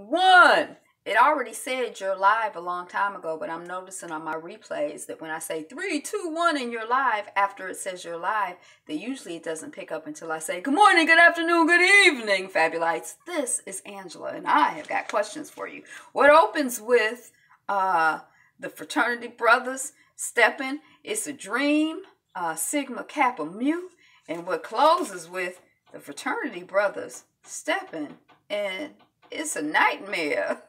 1. It already said you're live a long time ago, but I'm noticing on my replays that when I say 3, 2, 1 and you're live, after it says you're live, that usually it doesn't pick up until I say, good morning, good afternoon, good evening, Fabulites. This is Angela, and I have got questions for you. What opens with the fraternity brothers stepping, it's a dream, Sigma Kappa Mu, and what closes with the fraternity brothers stepping, and it's a nightmare.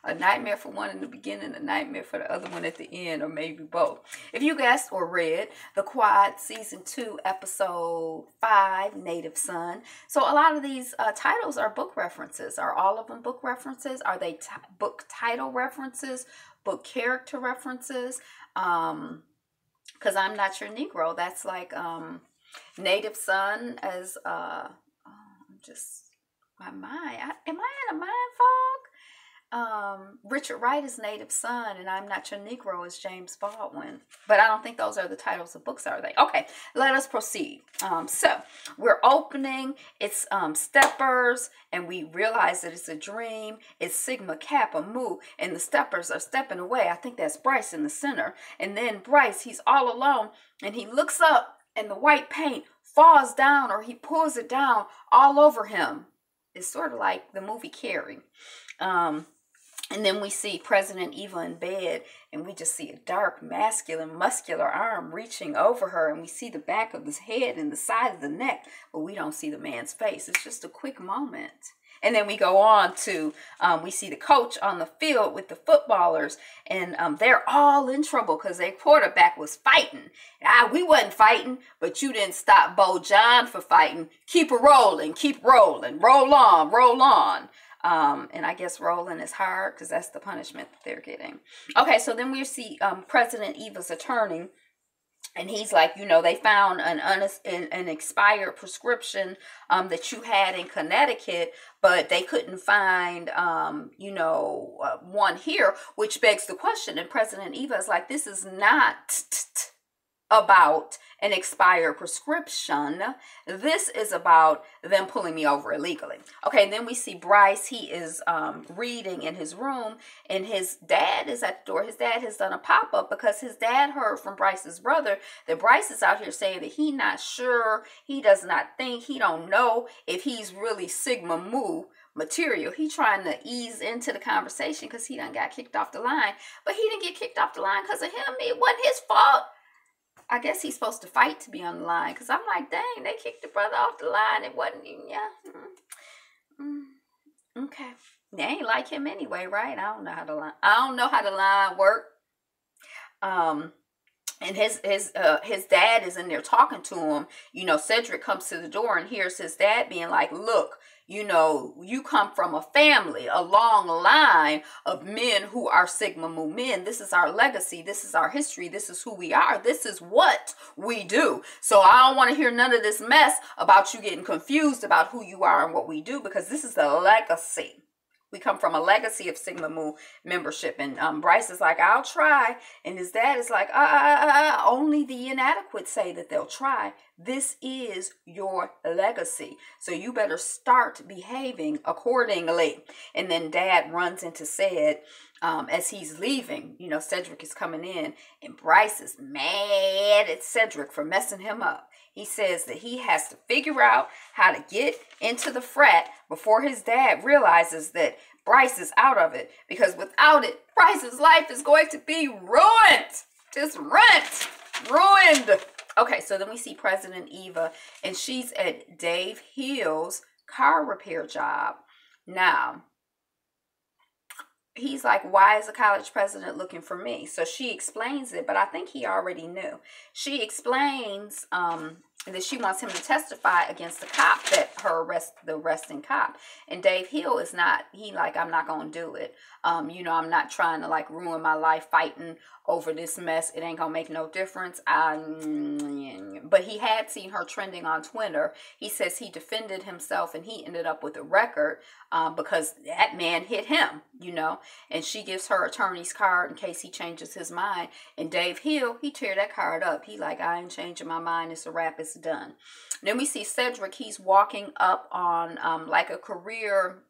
A nightmare for one in the beginning, a nightmare for the other one at the end, or maybe both. If you guessed or read The Quad Season 2, Episode 5, Native Son. So a lot of these titles are book references. Are all of them book references? Are they book title references? Book character references? Because I'm Not Your Negro. That's like Native Son as, just my mind. Am I in a mind fog? Richard Wright is Native Son, and I'm Not Your Negro is James Baldwin. But I don't think those are the titles of books, are they? Okay, let us proceed. So we're opening. It's steppers, and we realize that it's a dream. It's Sigma Kappa Mu, and the steppers are stepping away. I think that's Bryce in the center. And then Bryce, he's all alone, and he looks up, and the white paint falls down, or he pulls it down all over him. It's sort of like the movie Carrie. And then we see President Eva in bed, and we just see a dark, masculine, muscular arm reaching over her, and we see the back of his head and the side of the neck, but we don't see the man's face. It's just a quick moment. And then we go on to, we see the coach on the field with the footballers, and they're all in trouble because their quarterback was fighting. We wasn't fighting, but you didn't stop Bo John for fighting. Keep it rolling, keep rolling, roll on, roll on. And I guess rolling is hard because that's the punishment that they're getting. Okay, so then we see President Eva's attorney. And he's like, you know, they found an expired prescription that you had in Connecticut, but they couldn't find, one here, which begs the question. And President Eva is like, this is not about an expired prescription. This is about them pulling me over illegally. Okay, then we see Bryce. He is reading in his room, and his dad is at the door. His dad has done a pop-up because his dad heard from Bryce's brother that Bryce is out here saying that he's not sure, he does not think, he don't know if he's really Sigma Mu material. He trying to ease into the conversation because he done got kicked off the line, but he didn't get kicked off the line because of him. It wasn't his fault. I guess he's supposed to fight to be on the line, because I'm like, dang, they kicked the brother off the line. It wasn't even, okay. They ain't like him anyway, right? I don't know how the line work. And his dad is in there talking to him. You know, Cedric comes to the door and hears his dad being like, look, you know, you come from a family, a long line of men who are Sigma Mu men. This is our legacy. This is our history. This is who we are. This is what we do. So I don't want to hear none of this mess about you getting confused about who you are and what we do, because this is the legacy. We come from a legacy of Sigma Mu membership. And Bryce is like, I'll try. And his dad is like, only the inadequate say that they'll try. This is your legacy. So you better start behaving accordingly. And then dad runs into Ced as he's leaving. You know, Cedric is coming in, and Bryce is mad at Cedric for messing him up. He says that he has to figure out how to get into the frat before his dad realizes that Bryce is out of it. Because without it, Bryce's life is going to be ruined. Just ruined. Okay, so then we see President Eva, and she's at Dave Hill's car repair job. Now, he's like, why is the college president looking for me? So she explains it, but I think he already knew. She explains that she wants him to testify against the cop, that the arresting cop. And Dave Hill is not, I'm not going to do it. I'm not trying to like ruin my life fighting over this mess. It ain't going to make no difference. But he had seen her trending on Twitter. He says he defended himself, and he ended up with a record because that man hit him, and she gives her attorney's card in case he changes his mind. And Dave Hill, he tear that card up. He like, I ain't changing my mind. It's a wrap. It's done. Then we see Cedric. He's walking up on like a career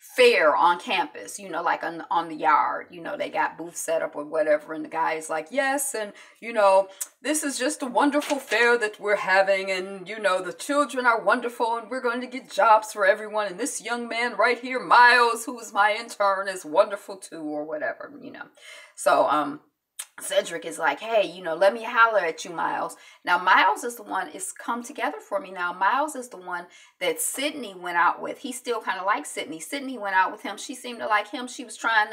fair on campus, you know, like on the yard, you know, they got booths set up or whatever, and the guy is like, yes, and you know, this is just a wonderful fair that we're having, and you know, the children are wonderful, and we're going to get jobs for everyone, and this young man right here, Miles, who is my intern, is wonderful too, or whatever, you know. So Cedric is like, hey, you know, let me holler at you, Miles. Now, Miles is the one, it's come together for me now. Miles is the one that Sydney went out with. He still kind of likes Sydney. Sydney went out with him. She seemed to like him. She was trying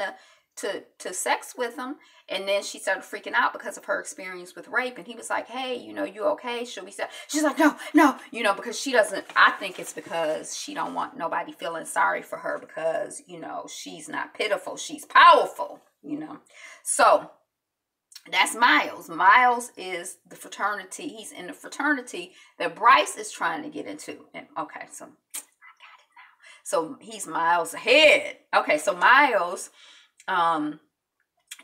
to sex with him. And then she started freaking out because of her experience with rape. And he was like, hey, you know, you okay? Should we stop? She's like, no, you know, because she doesn't, I think it's because she don't want nobody feeling sorry for her because, you know, she's not pitiful. She's powerful, you know. So that's Miles. Miles is the fraternity. He's in the fraternity that Bryce is trying to get into. And okay, so I got it now. So he's miles ahead. Okay, so Miles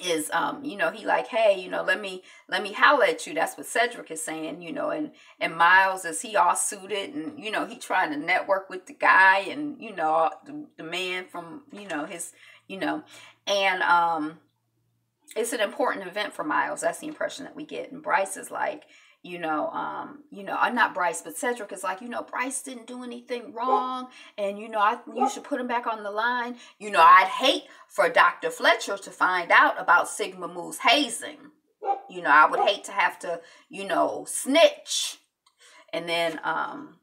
is you know, he like, hey, you know, let me holler at you. That's what Cedric is saying, you know, and Miles is, he all suited, and you know, he trying to network with the guy, and you know, the man from, you know, his, you know, and it's an important event for Miles. That's the impression that we get. And Bryce is like, you know, not Bryce, but Cedric is like, you know, Bryce didn't do anything wrong. And, you know, you should put him back on the line. You know, I'd hate for Dr. Fletcher to find out about Sigma Mu's hazing. You know, I would hate to have to, you know, snitch. And then,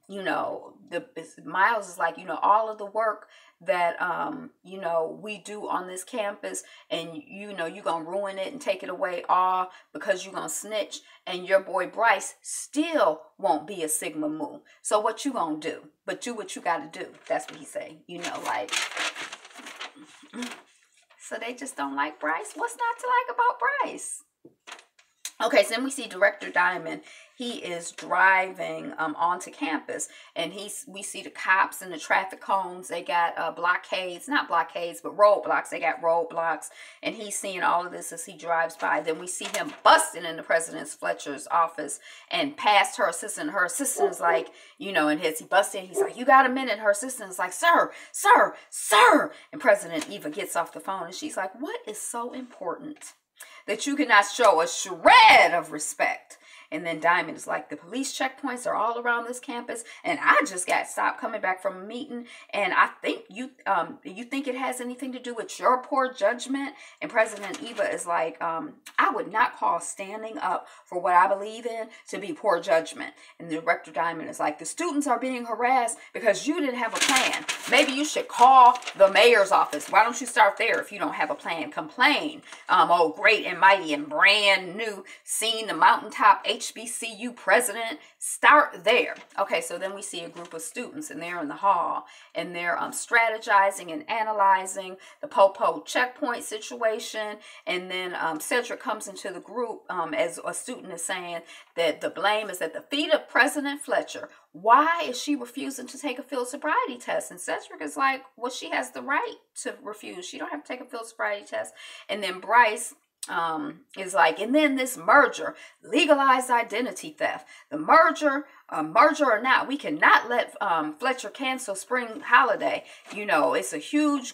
you know, Miles is like, you know, all of the work that, you know, we do on this campus, and, you know, you're going to ruin it and take it away all because you're going to snitch, and your boy Bryce still won't be a Sigma Mu. So what you going to do? But do what you got to do. That's what he say, you know, like, so they just don't like Bryce. What's not to like about Bryce? Okay, so then we see Director Diamond. He is driving onto campus, and we see the cops and the traffic cones. They got blockades, not blockades, but roadblocks. They got roadblocks, and he's seeing all of this as he drives by. Then we see him busting into President Fletcher's office and past her assistant. Her assistant is like, you know, and as he busts in, he's like, you got a minute? Her assistant is like, sir, sir, sir. And President Eva gets off the phone, and she's like, what is so important that you cannot show a shred of respect? And then Diamond is like, the police checkpoints are all around this campus, and I just got stopped coming back from a meeting, and I think you think it has anything to do with your poor judgment? And President Eva is like, I would not call standing up for what I believe in to be poor judgment. And the Director Diamond is like, the students are being harassed because you didn't have a plan. Maybe you should call the mayor's office. Why don't you start there if you don't have a plan? Complain. Oh, great and mighty and brand new, seen the mountaintop HBCU president. Start there. Okay, so then we see a group of students, and they're in the hall, and they're strategizing and analyzing the Popo checkpoint situation. And then Cedric comes into the group as a student is saying that the blame is at the feet of President Fletcher. Why is she refusing to take a field sobriety test? And Cedric is like, well, she has the right to refuse. She don't have to take a field sobriety test. And then Bryce is like, and then this merger, legalized identity theft. The merger or not, we cannot let Fletcher cancel spring holiday. You know, it's a huge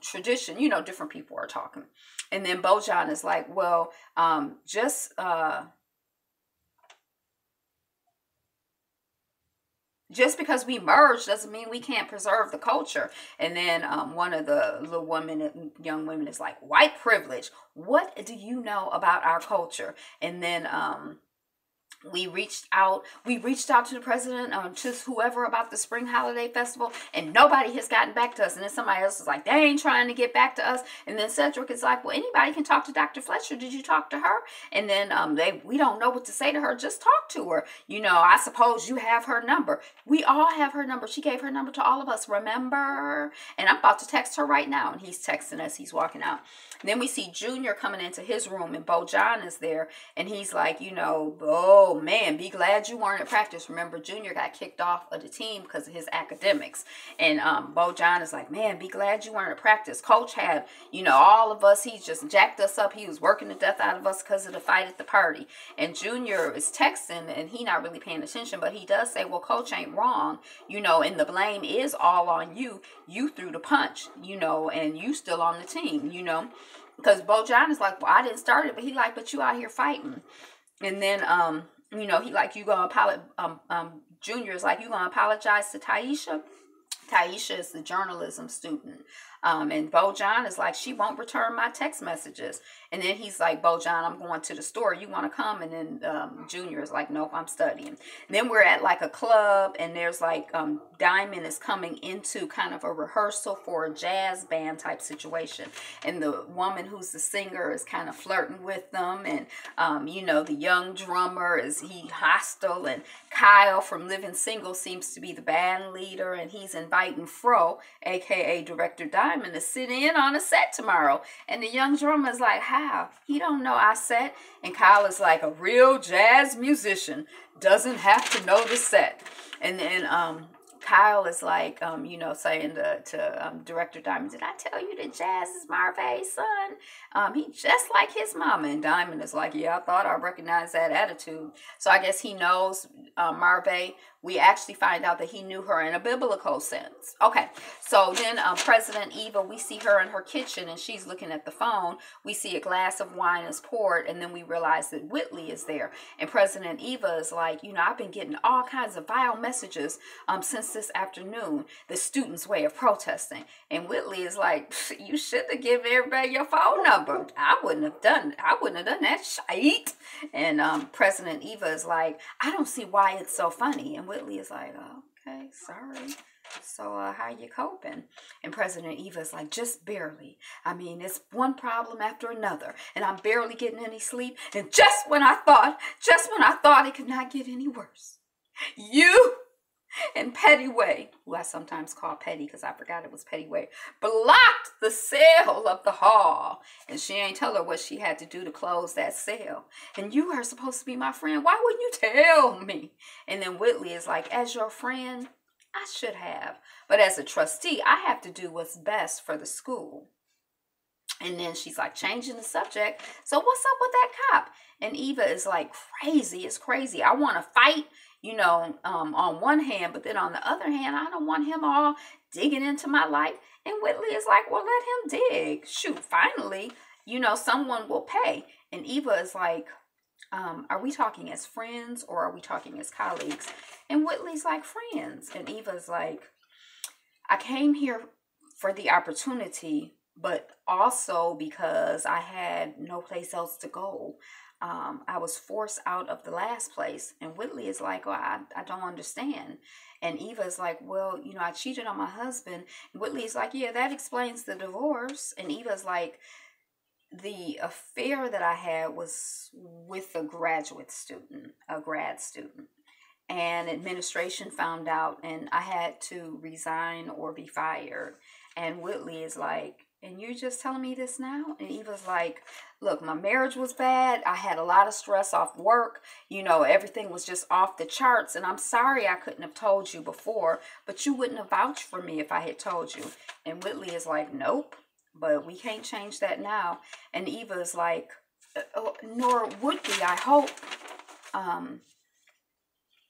tradition. You know, different people are talking. And then Bojan is like, well, just because we merge doesn't mean we can't preserve the culture. And then one of the young women is like, white privilege. What do you know about our culture? And then we reached out to the president, to whoever about the spring holiday festival, and nobody has gotten back to us. And then somebody else is like, they ain't trying to get back to us. And then Cedric is like, well, anybody can talk to Dr. Fletcher. Did you talk to her? And then we don't know what to say to her. Just talk to her. You know, I suppose you have her number. We all have her number. She gave her number to all of us, remember? And I'm about to text her right now. And he's texting as he's walking out. And then we see Junior coming into his room, and Bojan is there, and he's like, you know, oh, oh man, be glad you weren't at practice. Remember, Junior got kicked off of the team because of his academics. And Bojan is like, man, be glad you weren't at practice. Coach had, you know, all of us, he just jacked us up. He was working the death out of us because of the fight at the party. And Junior is texting, and he not really paying attention, but he does say, well, Coach ain't wrong, you know, and the blame is all on you. You threw the punch, you know, and you still on the team, you know. Because Bojan is like, well, I didn't start it, but he like, but you out here fighting. And then, you know, he like, you gonna apologize, Junior is like, you gonna apologize to Taisha? Taisha is the journalism student. And Bojan is like, she won't return my text messages. And then he's like, Bojan, I'm going to the store. You want to come? And then Junior is like, nope, I'm studying. And then we're at like a club, and there's like Diamond is coming into kind of a rehearsal for a jazz band type situation. And the woman who's the singer is kind of flirting with them. And, you know, the young drummer he hostile. And Kyle from Living Single seems to be the band leader. And he's inviting Fro, a.k.a. Director Diamond, to sit in on a set tomorrow. And the young drummer is like, how? He don't know I set. And Kyle is like, a real jazz musician doesn't have to know the set. And then Kyle is like, you know, saying to Director Diamond, did I tell you that Jazz is Marve's son? He just like his mama. And Diamond is like, yeah, I thought I recognized that attitude. So I guess he knows Marve. We actually find out that he knew her in a biblical sense. Okay, so then President Eva, we see her in her kitchen, and she's looking at the phone. We see a glass of wine is poured, and then we realize that Whitley is there. And President Eva is like, you know, I've been getting all kinds of vile messages since this afternoon, the students' way of protesting. And Whitley is like, you should have given everybody your phone number. I wouldn't have done that shite. And President Eva is like, I don't see why it's so funny. And Whitley is like, oh, okay, sorry. So how you coping? And President Eva is like, just barely. I mean, it's one problem after another, and I'm barely getting any sleep. And just when I thought it could not get any worse, you and Pettyway, who I sometimes call Petty because I forgot it was Pettyway, blocked the sale of the hall. And she ain't tell her what she had to do to close that sale. And you are supposed to be my friend. Why wouldn't you tell me? And then Whitley is like, as your friend, I should have. But as a trustee, I have to do what's best for the school. And then she's like changing the subject. So what's up with that cop? And Eva is like, crazy. It's crazy. I want to fight, you know, on one hand, but then on the other hand, I don't want him all digging into my life. And Whitley is like, well, let him dig. Shoot, finally, you know, someone will pay. And Eva is like, are we talking as friends or are we talking as colleagues? And Whitley's like, friends. And Eva's like, I came here for the opportunity, but also because I had no place else to go. I was forced out of the last place. And Whitley is like, well, I don't understand. And Eva's like, well, you know, I cheated on my husband. And Whitley's like, yeah, that explains the divorce. And Eva's like, the affair that I had was with a grad student. And administration found out, and I had to resign or be fired. And Whitley is like, and you're just telling me this now? And Eva's like, look, my marriage was bad. I had a lot of stress off work. You know, everything was just off the charts. And I'm sorry I couldn't have told you before, but you wouldn't have vouched for me if I had told you. And Whitley is like, nope, but we can't change that now. And Eva is like, nor would we, I hope.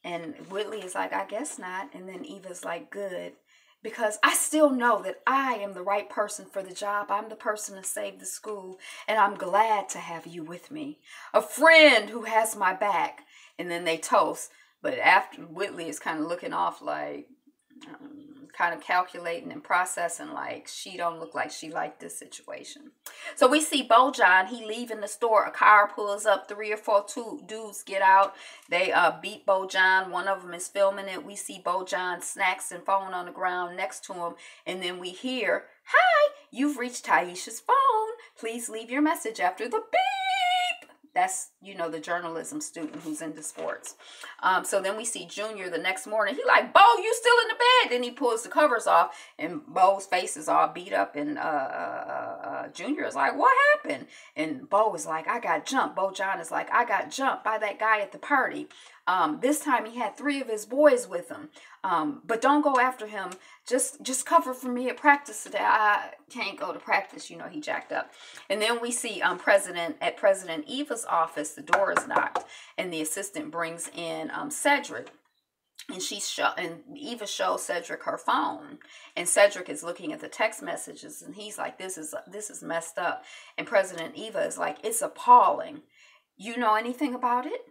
And Whitley is like, I guess not. And then Eva's like, good. Because I still know that I am the right person for the job. I'm the person to save the school. And I'm glad to have you with me. A friend who has my back. And then they toast. But after, Whitley is kind of looking off like, kind of calculating and processing like she don't look like she liked this situation. So we see Bojan, he leaving the store. A car pulls up, 3 or 4 dudes get out. They beat Bojan. One of them is filming it. We see Bojan's snacks and phone on the ground next to him. And then we hear, hi, you've reached Taisha's phone. Please leave your message after the beep. That's, you know, the journalism student who's into sports. So then we see Junior the next morning. He like, Bo, you still in the bed? Then he pulls the covers off, and Bo's face is all beat up. And Junior is like, what happened? And Bo is like, I got jumped. Bo John is like, I got jumped by that guy at the party. This time he had 3 of his boys with him. But don't go after him. Just cover for me at practice today. I can't go to practice. You know, he jacked up. And then we see President Eva's office. The door is knocked, and the assistant brings in Cedric. And Eva shows Cedric her phone, and Cedric is looking at the text messages, and he's like, this is messed up. And President Eva is like, it's appalling. You know anything about it?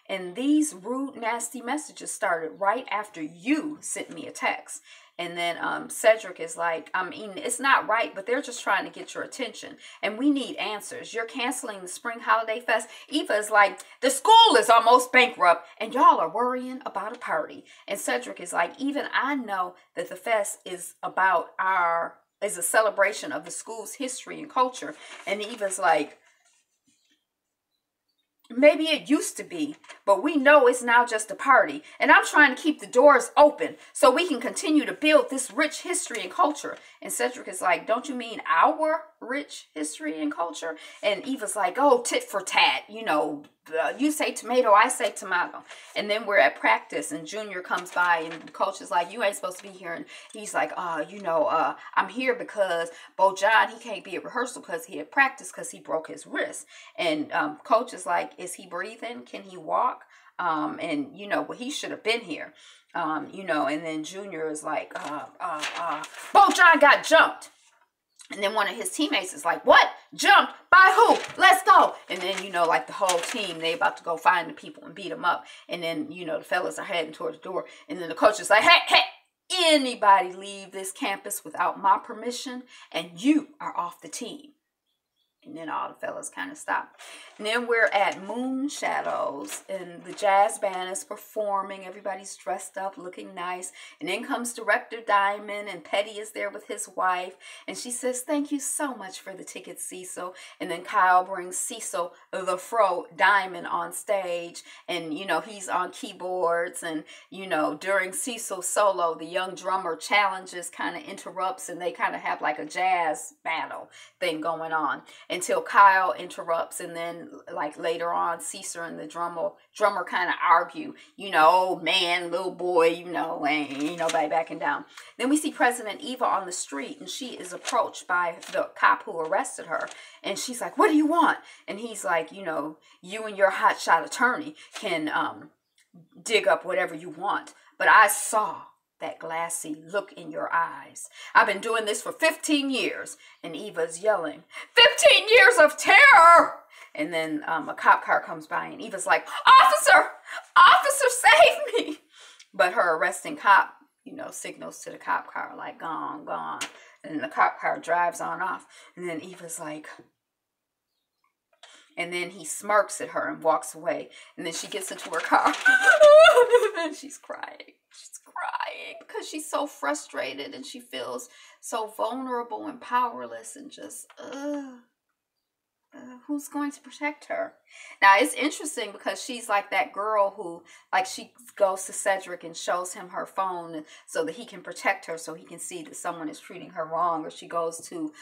And these rude, nasty messages started right after you sent me a text. And then Cedric is like, I mean, it's not right, but they're just trying to get your attention. And we need answers. You're canceling the Spring Holiday Fest. Eva is like, the school is almost bankrupt, and y'all are worrying about a party. And Cedric is like, even I know that the fest is is a celebration of the school's history and culture. And Eva's like, maybe it used to be, but we know it's now just a party. And I'm trying to keep the doors open so we can continue to build this rich history and culture. And Cedric is like, don't you mean our rich history and culture? And Eva's like, oh, tit for tat. You know, you say tomato, I say tomato. And then we're at practice, and Junior comes by, and the coach is like, you ain't supposed to be here. And he's like, I'm here because Bo John, he can't be at rehearsal because he had practice because he broke his wrist. And coach is like, is he breathing? Can he walk? And, you know, well, he should have been here. You know, and then Junior is like, Bo John got jumped. And then one of his teammates is like, what? Jumped? By who? Let's go. And then, you know, like the whole team, they about to go find the people and beat them up. And then, you know, the fellas are heading towards the door. And then the coach is like, hey, anybody leave this campus without my permission, and you are off the team. And then all the fellas kind of stop. And then we're at Moon Shadows, and the jazz band is performing. Everybody's dressed up, looking nice. And then comes Director Diamond, and Petty is there with his wife. And she says, thank you so much for the tickets, Cecil. And then Kyle brings Cecil, the Fro Diamond, on stage. And, you know, he's on keyboards. And, you know, during Cecil's solo, the young drummer challenges, kind of interrupts, and they kind of have like a jazz battle thing going on. Until Kyle interrupts, and then like later on, Caesar and the drummer kind of argue, you know, old man, little boy, you know, ain't nobody backing down. Then we see President Eva on the street, and she is approached by the cop who arrested her, and she's like, what do you want? And he's like, you know, you and your hotshot attorney can dig up whatever you want, but I saw that glassy look in your eyes. I've been doing this for 15 years. And Eva's yelling, 15 years of terror! And then a cop car comes by, and Eva's like, officer, save me! But her arresting cop, you know, signals to the cop car like, gone. And the cop car drives on off. And then Eva's like, and then he smirks at her and walks away. And then she gets into her car. And she's crying. She's crying because she's so frustrated, and she feels so vulnerable and powerless, and just, who's going to protect her? Now, it's interesting because she's like that girl who, like, she goes to Cedric and shows him her phone so that he can protect her, so he can see that someone is treating her wrong. Or she goes to,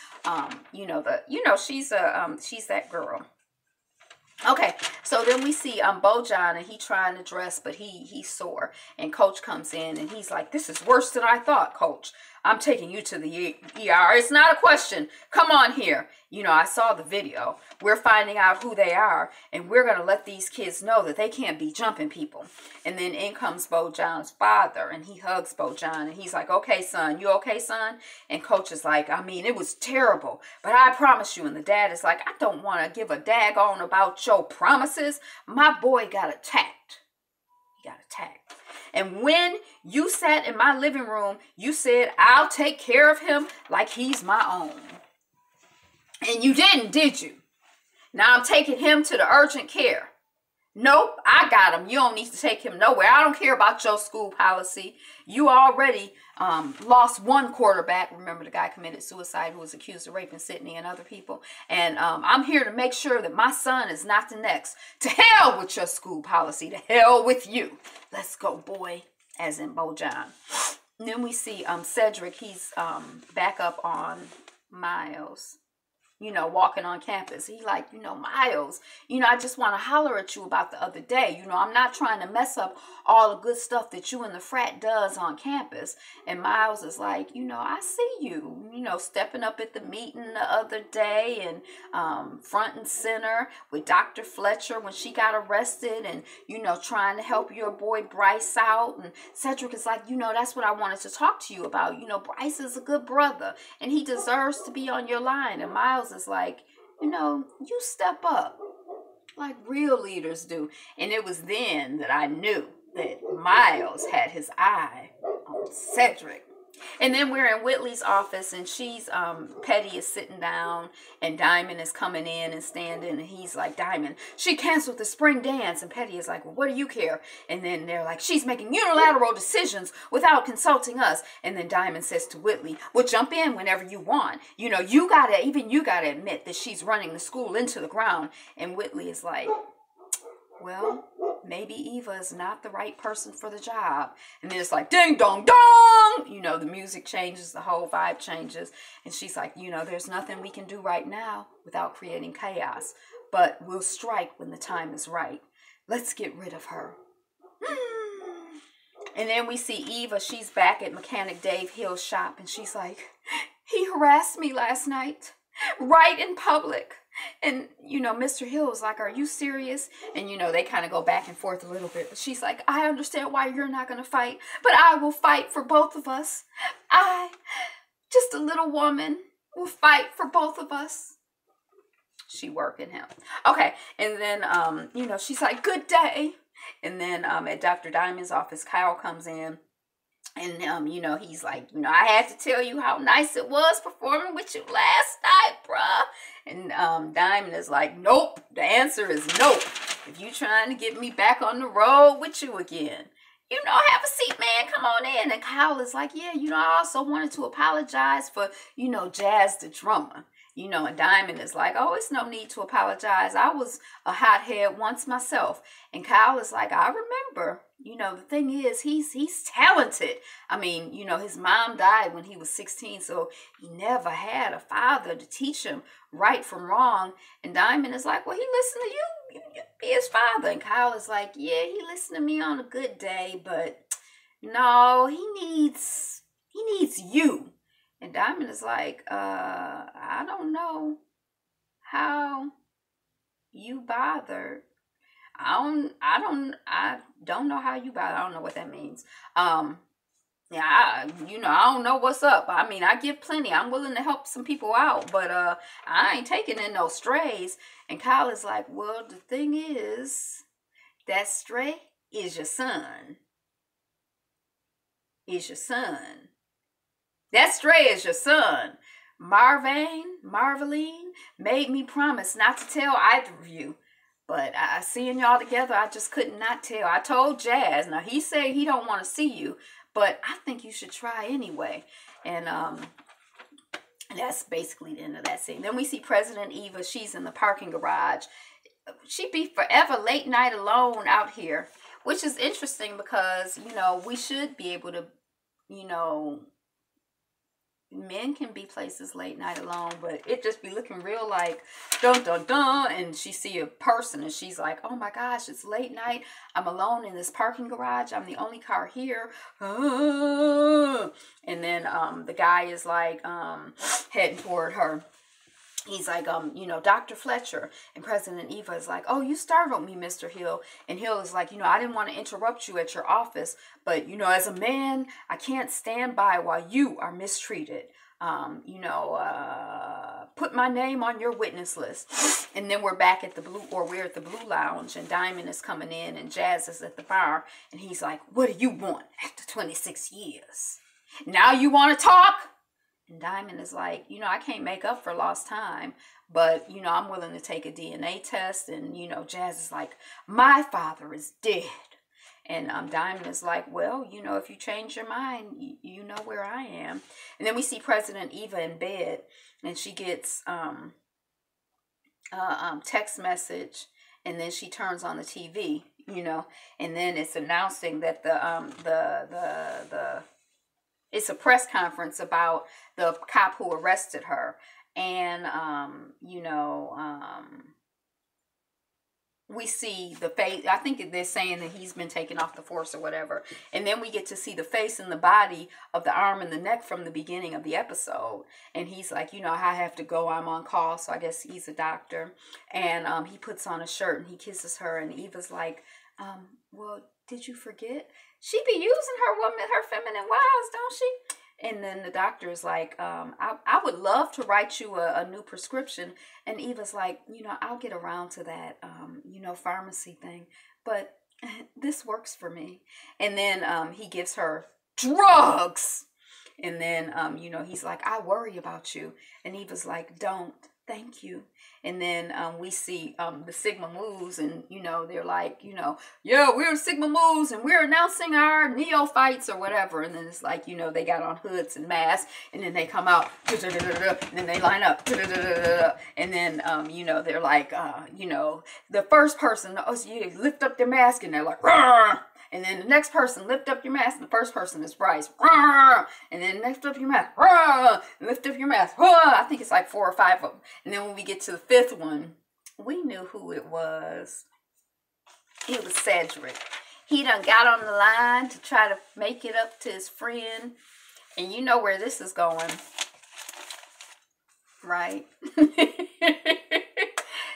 she's that girl. Okay, so then we see Bo John, and he trying to dress, but he's sore. And Coach comes in, and he's like, this is worse than I thought, Coach. I'm taking you to the ER. It's not a question. Come on here. You know, I saw the video. We're finding out who they are, and we're going to let these kids know that they can't be jumping people. And then in comes Bo John's father, and he hugs Bo John, and he's like, okay, son. You okay, son? And Coach is like, I mean, it was terrible, but I promise you. And the dad is like, I don't want to give a daggone about your promises. My boy got attacked. He got attacked. And when you sat in my living room, you said, I'll take care of him like he's my own. And you didn't, did you? Now I'm taking him to the urgent care. Nope, I got him. You don't need to take him nowhere. I don't care about your school policy. You already lost one quarterback. Remember the guy committed suicide who was accused of raping Sydney and other people. And I'm here to make sure that my son is not the next. To hell with your school policy. To hell with you. Let's go, boy. As in Bojan. And then we see Cedric. He's back up on Miles, you know, walking on campus. He like, you know, Miles, you know, I just want to holler at you about the other day. You know, I'm not trying to mess up all the good stuff that you and the frat does on campus. And Miles is like, you know, I see you, you know, stepping up at the meeting the other day and front and center with Dr. Fletcher when she got arrested and, you know, trying to help your boy Bryce out. And Cedric is like, you know, that's what I wanted to talk to you about. You know, Bryce is a good brother and he deserves to be on your line. And Miles is like, you know, you step up like real leaders do. And it was then that I knew that Miles had his eye on Cedric. And then we're in Whitley's office and she's, Petty is sitting down and Diamond is coming in and standing and he's like, Diamond, she canceled the spring dance. And Petty is like, well, what do you care? And then they're like, she's making unilateral decisions without consulting us. And then Diamond says to Whitley, well, jump in whenever you want. You know, even you gotta admit that she's running the school into the ground. And Whitley is like, well, maybe Eva is not the right person for the job. And then it's like, ding, dong, dong. You know, the music changes, the whole vibe changes. And she's like, you know, there's nothing we can do right now without creating chaos. But we'll strike when the time is right. Let's get rid of her. And then we see Eva. She's back at Mechanic Dave Hill's shop. And she's like, he harassed me last night. Right in public. And, you know, Mr. Hill was like, are you serious? And, you know, they kind of go back and forth a little bit. But she's like, I understand why you're not going to fight, but I will fight for both of us. I, just a little woman, will fight for both of us. She working him. Okay. And then, you know, she's like, good day. And then at Dr. Diamond's office, Kyle comes in. And, you know, he's like, you know, I had to tell you how nice it was performing with you last night, bruh. And Diamond is like, nope. The answer is nope. If you trying to get me back on the road with you again, you know, have a seat, man. Come on in. And Kyle is like, yeah, you know, I also wanted to apologize for, you know, Jazz the drummer. You know, and Diamond is like, oh, it's no need to apologize. I was a hothead once myself. And Kyle is like, I remember. You know, the thing is, he's talented. I mean, you know, his mom died when he was 16, so he never had a father to teach him right from wrong. And Diamond is like, well, he listened to you. You be his father. And Kyle is like, yeah, he listened to me on a good day, but no, he needs you. And Diamond is like, I don't know how you bothered. I don't know how you bothered. I don't know what that means. Yeah, you know, I don't know what's up. I mean, I give plenty. I'm willing to help some people out, but I ain't taking in no strays. And Kyle is like, well, the thing is, that stray is your son. Is your son. That stray is your son. Marveline made me promise not to tell either of you. But seeing y'all together, I just could not tell. I told Jazz. Now, he said he don't want to see you, but I think you should try anyway. And that's basically the end of that scene. Then we see President Eva. She's in the parking garage. She'd be forever late night alone out here, which is interesting because, you know, we should be able to, you know, men can be places late night alone, but it just be looking real like dun dun dun. And she see a person and she's like, oh my gosh, it's late night. I'm alone in this parking garage. I'm the only car here. And then the guy is like heading toward her. He's like, you know, Dr. Fletcher. And President Eva is like, oh, you startled me, Mr. Hill. And Hill is like, you know, I didn't want to interrupt you at your office, but, you know, as a man, I can't stand by while you are mistreated. You know, put my name on your witness list. And then we're back at we're at the Blue Lounge, and Diamond is coming in, and Jazz is at the bar. And he's like, what do you want after 26 years? Now you want to talk? And Diamond is like, you know, I can't make up for lost time, but, you know, I'm willing to take a DNA test. And, you know, Jazz is like, my father is dead. And Diamond is like, well, you know, if you change your mind, you know where I am. And then we see President Eva in bed, and she gets text message, and then she turns on the TV, you know, and then it's announcing that it's a press conference about the cop who arrested her. And, you know, we see the face. I think they're saying that he's been taken off the force or whatever. And then we get to see the face and the body of the arm and the neck from the beginning of the episode. And he's like, you know, I have to go. I'm on call. So I guess he's a doctor. And he puts on a shirt and he kisses her. And Eva's like, well, did you forget? She be using her feminine wiles, don't she? And then the doctor is like, I would love to write you a new prescription. And Eva's like, you know, I'll get around to that, you know, pharmacy thing. But this works for me. And then he gives her drugs. And then, you know, he's like, I worry about you. And Eva's like, don't. Thank you. And then we see the Sigma moves, and, you know, they're like, you know, yeah, we're Sigma moves, and we're announcing our neophytes or whatever. And then it's like, you know, they got on hoods and masks, and then they come out, and then they line up, and then, you know, they're like, you know, the first person, you lift up their mask, and they're like, rah! And then the next person, lift up your mask. And the first person is Bryce. Rah! And then lift up your mask. Rah! And lift up your mask. Rah! I think it's like 4 or 5 of them. And then when we get to the 5th one, we knew who it was. It was Cedric. He done got on the line to try to make it up to his friend. And you know where this is going. Right?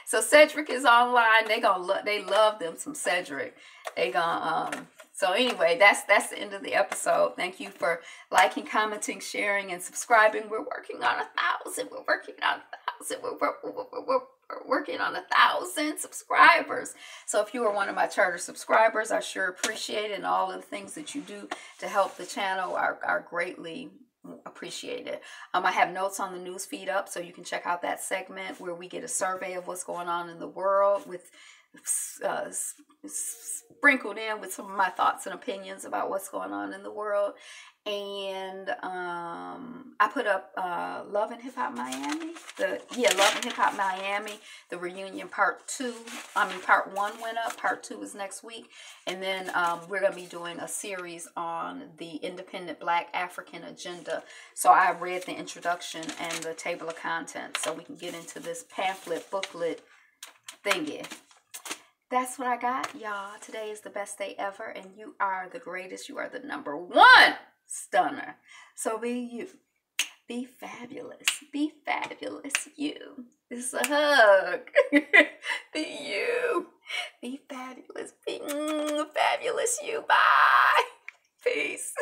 So Cedric is online. They love them some Cedric. They gonna so anyway, that's the end of the episode. Thank you for liking, commenting, sharing, and subscribing. We're working on 1,000. We're working on 1,000. We're working on 1,000 subscribers. So if you are one of my charter subscribers, I sure appreciate it, and all of the things that you do to help the channel are greatly appreciated. I have notes on the news feed up, so you can check out that segment where we get a survey of what's going on in the world, with sprinkled in with some of my thoughts and opinions about what's going on in the world. And I put up Love and Hip Hop Miami. Love and Hip Hop Miami, the reunion part 1 went up. Part 2 is next week. And then we're going to be doing a series on the independent Black African agenda. So I read the introduction and the table of contents so we can get into this pamphlet, booklet thingy. That's what I got, y'all. Today is the best day ever, and you are the greatest. You are the #1 stunner. So be you. Be fabulous. Be fabulous, you. This is a hug. Be you. Be fabulous. Be fabulous, you. Bye. Peace.